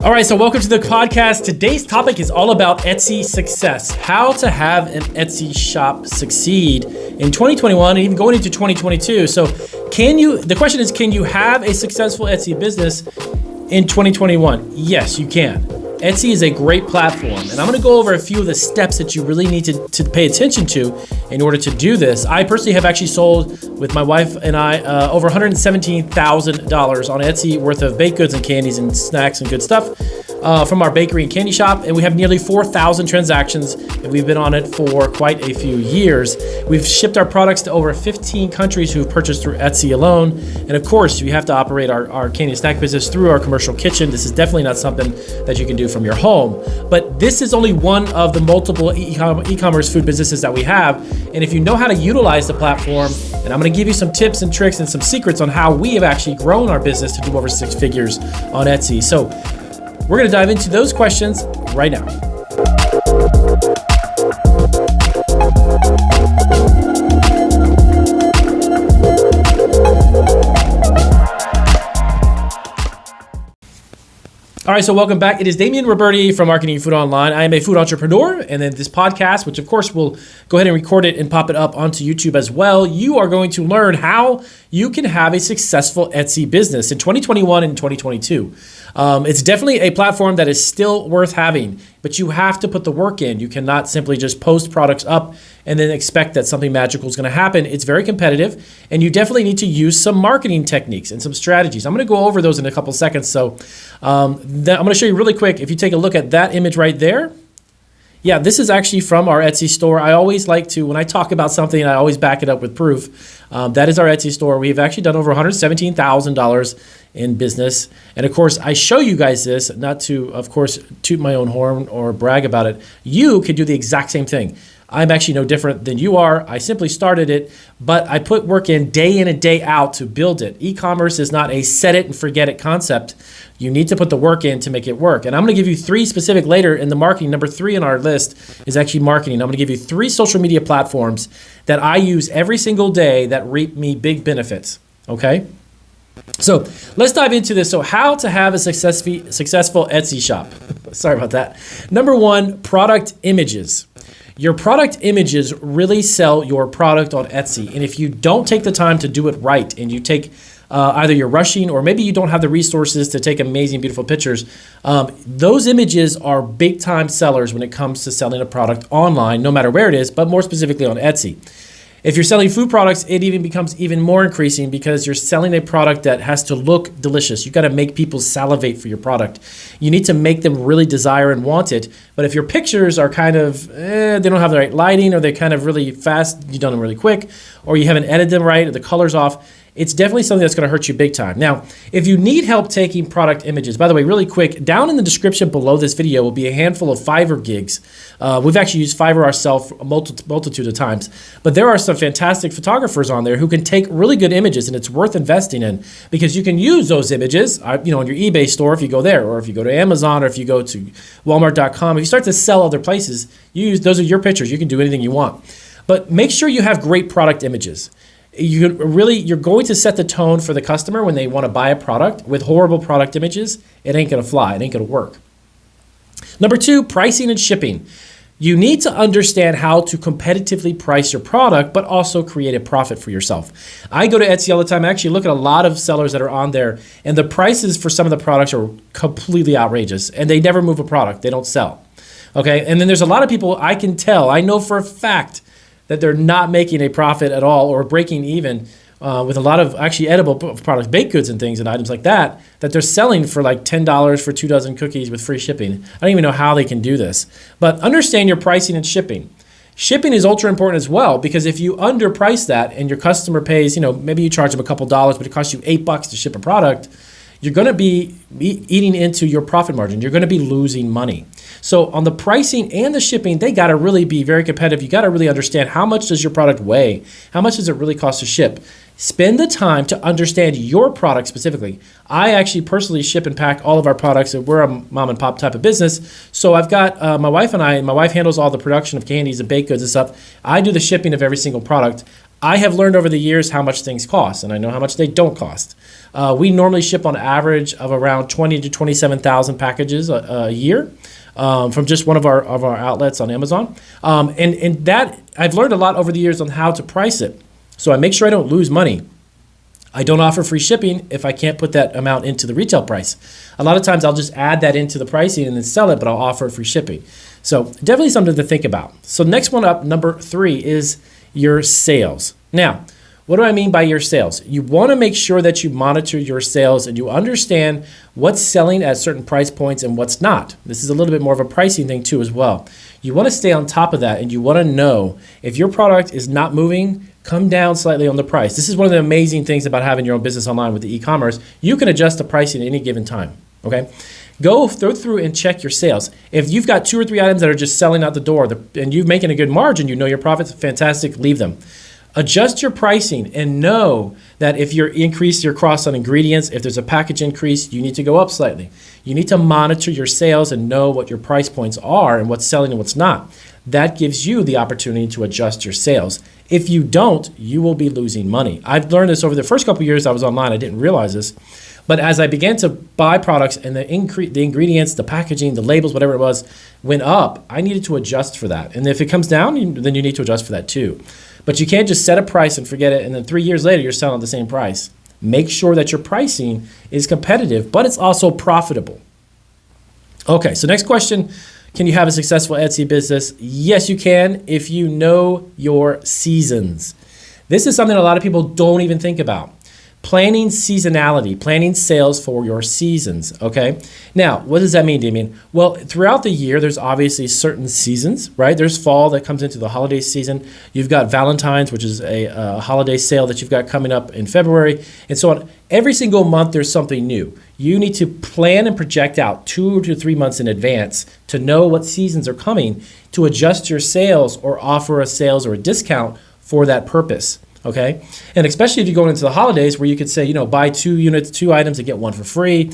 All right, so welcome to the podcast. Today's topic is all about Etsy success, how to have an Etsy shop succeed in 2021 and even going into 2022. So the question is, can you have a successful Etsy business in 2021? Yes, you can. Etsy is a great platform, and I'm gonna go over a few of the steps that you really need to pay attention to in order to do this. I personally have actually sold, with my wife and I, over $117,000 on Etsy worth of baked goods and candies and snacks and good stuff from our bakery and candy shop, and we have nearly 4,000 transactions, and we've been on it for quite a few years. We've shipped our products to over 15 countries who've purchased through Etsy alone, and of course, we have to operate our candy and snack business through our commercial kitchen. This is definitely not something that you can do from your home, but this is only one of the multiple e-commerce food businesses that we have, and if you know how to utilize the platform, and I'm gonna give you some tips and tricks and some secrets on how we have actually grown our business to do over 6 figures on Etsy. So we're gonna dive into those questions right now. All right, so welcome back. It is Damian Roberti from Marketing Food Online. I am a food entrepreneur, and then this podcast, which of course we'll go ahead and record it and pop it up onto YouTube as well. You are going to learn how you can have a successful Etsy business in 2021 and 2022. It's definitely a platform that is still worth having, but you have to put the work in. You cannot simply just post products up and then expect that something magical is going to happen. It's very competitive, and you definitely need to use some marketing techniques and some strategies. I'm going to go over those in a couple seconds. So I'm going to show you really quick. If you take a look at that image right there, yeah, this is actually from our Etsy store. I always like to, when I talk about something, I always back it up with proof. That is our Etsy store. We've actually done over $117,000 in business. And of course, I show you guys this, not to, of course, toot my own horn or brag about it. You could do the exact same thing. I'm actually no different than you are. I simply started it, but I put work in and day out to build it. E-commerce is not a set it and forget it concept. You need to put the work in to make it work. And I'm going to give you 3 specific later in the marketing. Number 3 on our list is actually marketing. I'm going to give you 3 social media platforms that I use every single day that reap me big benefits. Okay? So let's dive into this. So how to have a successful Etsy shop. Sorry about that. Number 1, product images. Your product images really sell your product on Etsy. And if you don't take the time to do it right, and you take either you're rushing or maybe you don't have the resources to take amazing, beautiful pictures, those images are big time sellers when it comes to selling a product online, no matter where it is, but more specifically on Etsy. If you're selling food products, it even becomes even more increasing because you're selling a product that has to look delicious. You got to make people salivate for your product. You need to make them really desire and want it. But if your pictures are kind of, they don't have the right lighting, or they're kind of really fast, you've done them really quick, or you haven't edited them right, or the color's off, it's definitely something that's going to hurt you big time. Now, if you need help taking product images, by the way, really quick, down in the description below this video will be a handful of Fiverr gigs. We've actually used Fiverr ourselves a multitude of times, but there are some fantastic photographers on there who can take really good images, and it's worth investing in because you can use those images, in your eBay store if you go there, or if you go to Amazon, or if you go to Walmart.com. If you start to sell other places, those are your pictures. You can do anything you want, but make sure you have great product images. You're going to set the tone for the customer when they want to buy a product. With horrible product images, it ain't going to fly. It ain't going to work. Number 2, pricing and shipping. You need to understand how to competitively price your product, but also create a profit for yourself. I go to Etsy all the time. I actually look at a lot of sellers that are on there, and the prices for some of the products are completely outrageous, and they never move a product. They don't sell. Okay, and then there's a lot of people I know for a fact that they're not making a profit at all or breaking even with a lot of actually edible products, baked goods and things and items like that they're selling for like $10 for 2 dozen cookies with free shipping. I don't even know how they can do this. But understand your pricing and shipping. Shipping is ultra important as well, because if you underprice that and your customer pays, maybe you charge them a couple dollars, but it costs you $8 to ship a product, you're going to be eating into your profit margin. You're going to be losing money. So on the pricing and the shipping, they got to really be very competitive. You got to really understand, how much does your product weigh? How much does it really cost to ship? Spend the time to understand your product specifically. I actually personally ship and pack all of our products. We're a mom and pop type of business. So I've got my wife handles all the production of candies and baked goods and stuff. I do the shipping of every single product. I have learned over the years how much things cost, and I know how much they don't cost. We normally ship on average of around 20 to 27,000 packages a year from just one of our outlets on Amazon. And that I've learned a lot over the years on how to price it. So I make sure I don't lose money. I don't offer free shipping if I can't put that amount into the retail price. A lot of times I'll just add that into the pricing and then sell it, but I'll offer free shipping. So definitely something to think about. So next one up, number 3, is your sales. Now, what do I mean by your sales? You want to make sure that you monitor your sales and you understand what's selling at certain price points and what's not. This is a little bit more of a pricing thing too as well. You want to stay on top of that, and you want to know if your product is not moving, come down slightly on the price. This is one of the amazing things about having your own business online with the e-commerce. You can adjust the pricing at any given time, okay? Go through and check your sales. If you've got 2 or 3 items that are just selling out the door and you're making a good margin, you know your profits, fantastic, leave them. Adjust your pricing and know that if you're increase your costs on ingredients, if there's a package increase, you need to go up slightly. You need to monitor your sales and know what your price points are and what's selling and what's not. That gives you the opportunity to adjust your sales. If you don't, you will be losing money. I've learned this over the first couple of years I was online. I didn't realize this. But as I began to buy products and the ingredients, the packaging, the labels, whatever it was, went up, I needed to adjust for that. And if it comes down, then you need to adjust for that too. But you can't just set a price and forget it, and then 3 years later, you're selling at the same price. Make sure that your pricing is competitive, but it's also profitable. Okay, so next question. Can you have a successful Etsy business? Yes, you can if you know your seasons. This is something a lot of people don't even think about. Planning seasonality, planning sales for your seasons, okay? Now, what does that mean, Damien? Well, throughout the year, there's obviously certain seasons, right? There's fall that comes into the holiday season. You've got Valentine's, which is a holiday sale that you've got coming up in February, and so on. Every single month, there's something new. You need to plan and project out 2 to 3 months in advance to know what seasons are coming to adjust your sales or offer a sales or a discount for that purpose. Okay, and especially if you're going into the holidays where you could say, you know, buy 2 items and get 1 for free,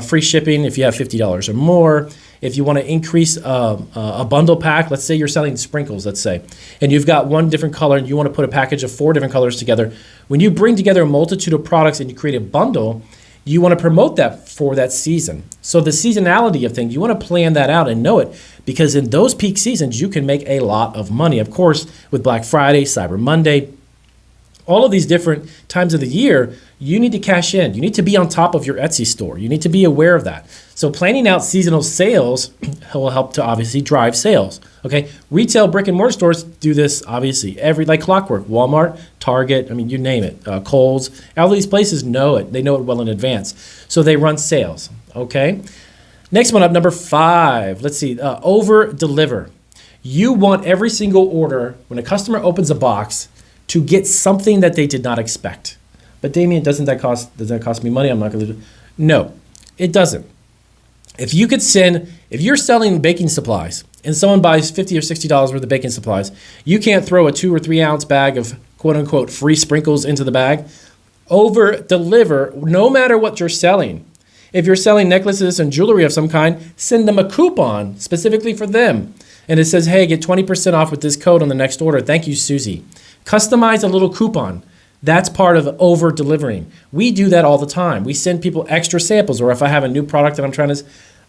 free shipping if you have $50 or more. If you want to increase a bundle pack, let's say you're selling sprinkles, let's say, and you've got 1 different color and you want to put a package of 4 different colors together. When you bring together a multitude of products and you create a bundle, you want to promote that for that season. So the seasonality of things, you want to plan that out and know it, because in those peak seasons, you can make a lot of money. Of course, with Black Friday, Cyber Monday, all of these different times of the year, you need to cash in. You need to be on top of your Etsy store. You need to be aware of that. So planning out seasonal sales will help to obviously drive sales. Okay, retail brick and mortar stores do this obviously like clockwork. Walmart, Target, I mean, you name it. Kohl's, all these places know it. They know it well in advance. So they run sales. Okay. Next one up, number 5. Let's see. Over deliver. You want every single order when a customer opens a box to get something that they did not expect. But Damien, does that cost me money? I'm not going to do it. No, it doesn't. If you're selling baking supplies and someone buys $50 or $60 worth of baking supplies, you can't throw a 2 or 3 ounce bag of quote unquote free sprinkles into the bag. Over deliver, no matter what you're selling. If you're selling necklaces and jewelry of some kind, send them a coupon specifically for them. And it says, hey, get 20% off with this code on the next order. Thank you, Susie. Customize a little coupon. That's part of over delivering. We do that all the time. We send people extra samples, or if I have a new product that I'm trying to,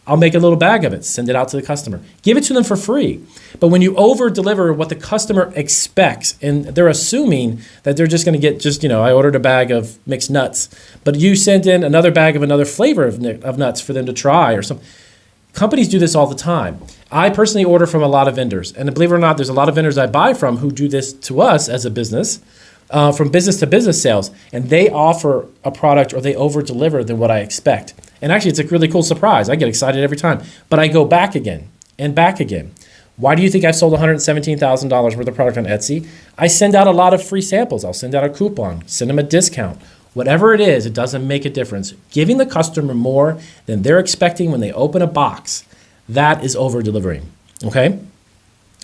I'll make a little bag of it, send it out to the customer. Give it to them for free. But when you over deliver what the customer expects, and they're assuming that they're just going to get I ordered a bag of mixed nuts, but you sent in another bag of another flavor of nuts for them to try or something. Companies do this all the time. I personally order from a lot of vendors, and believe it or not, there's a lot of vendors I buy from who do this to us as a business, from business to business sales, and they offer a product or they over deliver than what I expect. And actually, it's a really cool surprise. I get excited every time, but I go back again and back again. Why do you think I've sold $117,000 worth of product on Etsy? I send out a lot of free samples. I'll send out a coupon, send them a discount. Whatever it is, it doesn't make a difference. Giving the customer more than they're expecting when they open a box, that is over delivering. Okay?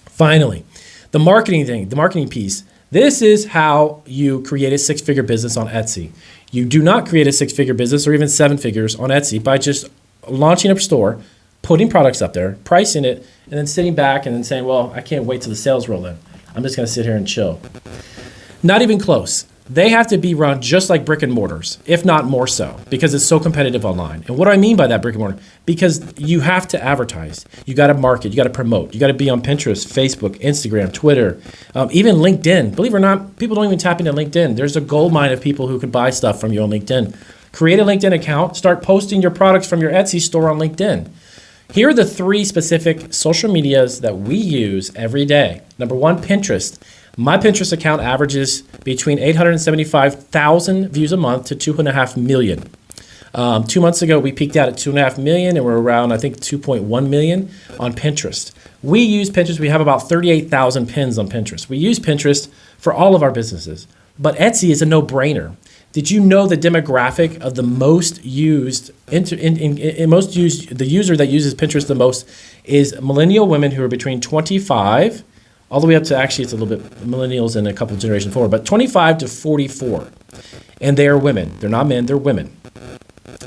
Finally, the marketing piece. This is how you create a 6-figure business on Etsy. You do not create a 6-figure business or even 7 figures on Etsy by just launching a store, putting products up there, pricing it, and then sitting back and then saying, well, I can't wait till the sales roll in. I'm just going to sit here and chill. Not even close. They have to be run just like brick and mortars, if not more so, because it's so competitive online. And what do I mean by that, brick and mortar? Because you have to advertise. You got to market. You got to promote. You got to be on Pinterest, Facebook, Instagram, Twitter, even LinkedIn. Believe it or not, people don't even tap into LinkedIn. There's a gold mine of people who can buy stuff from you on LinkedIn. Create a LinkedIn account. Start posting your products from your Etsy store on LinkedIn. Here are the 3 specific social medias that we use every day. Number 1, Pinterest. My Pinterest account averages between 875,000 views a month to 2.5 million. 2 months ago, we peaked out at 2.5 million, and we're around, I think, 2.1 million on Pinterest. We use Pinterest. We have about 38,000 pins on Pinterest. We use Pinterest for all of our businesses, but Etsy is a no-brainer. Did you know the demographic of the most used, the user that uses Pinterest the most is millennial women who are between 25 all the way up to, actually it's a little bit millennials and a couple generations forward, but 25 to 44. And they are women. They're not men, they're women.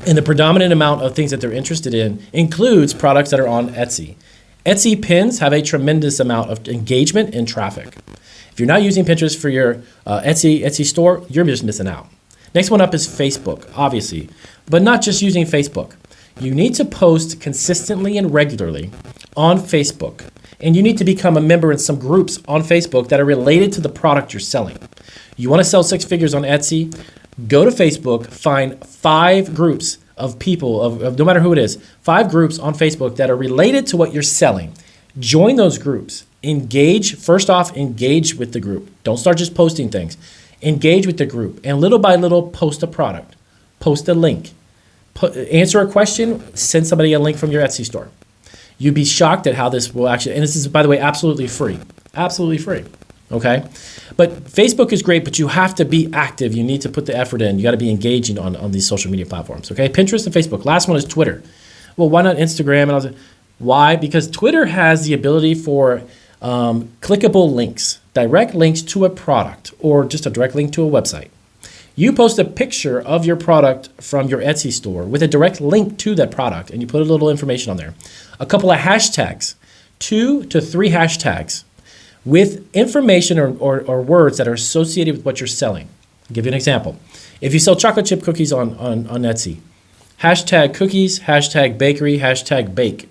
And the predominant amount of things that they're interested in includes products that are on Etsy. Etsy pins have a tremendous amount of engagement and traffic. If you're not using Pinterest for your Etsy store, you're just missing out. Next one up is Facebook, obviously, but not just using Facebook. You need to post consistently and regularly on Facebook. And you need to become a member in some groups on Facebook that are related to the product you're selling. You want to sell 6 figures on Etsy? Go to Facebook, find 5 groups of people, of no matter who it is, 5 groups on Facebook that are related to what you're selling. Join those groups. Engage. First off, engage with the group. Don't start just posting things. Engage with the group. And little by little, post a product. Post a link. Answer a question. Send somebody a link from your Etsy store. You'd be shocked at how this will actually, and this is, by the way, absolutely free. Absolutely free. Okay? But Facebook is great, but you have to be active. You need to put the effort in. You got to be engaging on these social media platforms. Okay? Pinterest and Facebook. Last one is Twitter. Well, why not Instagram? And I was like, why? Because Twitter has the ability for clickable links, direct links to a product, or just a direct link to a website. You post a picture of your product from your Etsy store with a direct link to that product, and you put a little information on there. A couple of hashtags, 2 to 3 hashtags with information or words that are associated with what you're selling. I'll give you an example. If you sell chocolate chip cookies on Etsy, hashtag cookies, hashtag bakery, hashtag bake.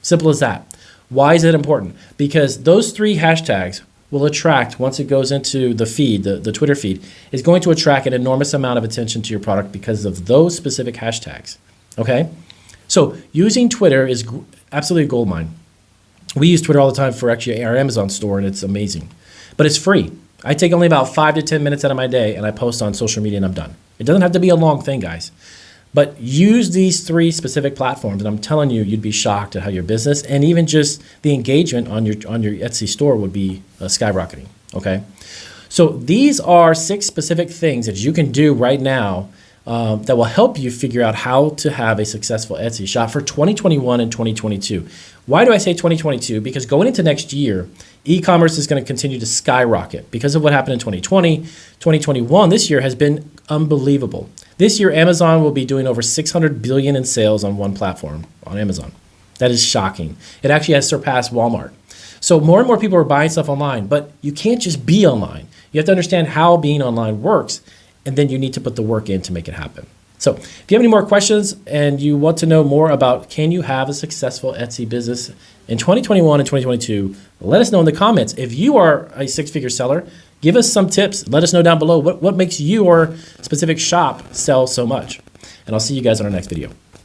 Simple as that. Why is it important? Because those 3 hashtags will attract, once it goes into the feed, the Twitter feed, is going to attract an enormous amount of attention to your product because of those specific hashtags. Okay? So using Twitter is absolutely a gold mine. We use Twitter all the time for actually our Amazon store, and it's amazing. But it's free. I take only about 5 to 10 minutes out of my day, and I post on social media, and I'm done. It doesn't have to be a long thing, guys. But use these 3 specific platforms, and I'm telling you, you'd be shocked at how your business and even just the engagement on your Etsy store would be skyrocketing. Okay, so these are 6 specific things that you can do right now that will help you figure out how to have a successful Etsy shop for 2021 and 2022. Why do I say 2022? Because going into next year, e-commerce is going to continue to skyrocket because of what happened in 2020. 2021, this year, has been unbelievable. This year, Amazon will be doing over $600 billion in sales on one platform, on Amazon. That is shocking. It actually has surpassed Walmart. So more and more people are buying stuff online, but you can't just be online. You have to understand how being online works, and then you need to put the work in to make it happen. So if you have any more questions and you want to know more about can you have a successful Etsy business in 2021 and 2022, let us know in the comments. If you are a 6-figure seller, give us some tips. Let us know down below what makes your specific shop sell so much. And I'll see you guys on our next video.